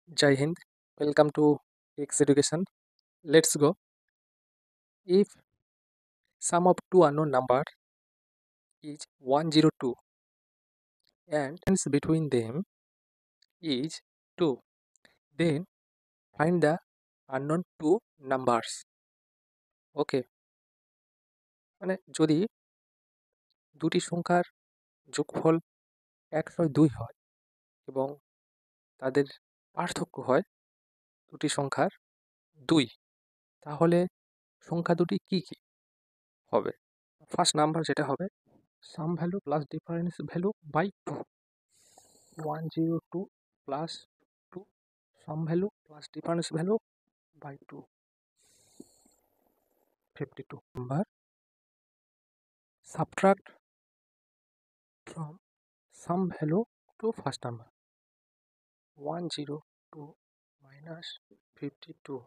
Jai Hind. Welcome to X Education. Let's go. If sum of two unknown numbers is 102 and difference between them is 2, then find the unknown two numbers. ওকে, মানে যদি দুটি সংখ্যার যোগফল 102 হয় এবং তাদের পার্থক্য হয় দুটি সংখ্যার 2, তাহলে সংখ্যা দুটি কি কি হবে? ফার্স্ট নাম্বার যেটা হবে sum value plus difference value by 2, 102 plus 2 sum value plus difference value by 2, 52 number. Subtract from sum value to first number. 102 minus 52.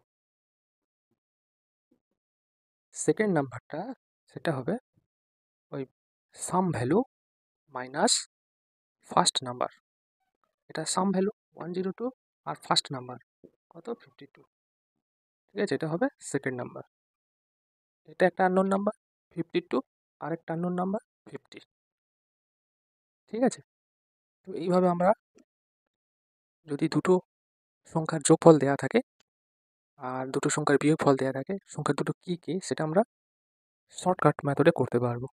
Second নাম্বারটা সেটা হবে ওই সাম ভ্যালু মাইনাস ফার্স্ট নাম্বার। এটা সাম ভ্যালু 102 আর ফার্স্ট নাম্বার কত 52, ঠিক আছে? এটা হবে সেকেন্ড নাম্বার। এটা একটা আননোন নাম্বার 52 আর একটা আননোন নাম্বার 50, ঠিক আছে? তো এইভাবে আমরা যদি দুটো সংখ্যার যোগফল দেওয়া থাকে আর দুটো সংখ্যার বিয়োগফল দেওয়া থাকে, সংখ্যা দুটো কী কী সেটা আমরা শর্টকাট মেথডে করতে পারবো।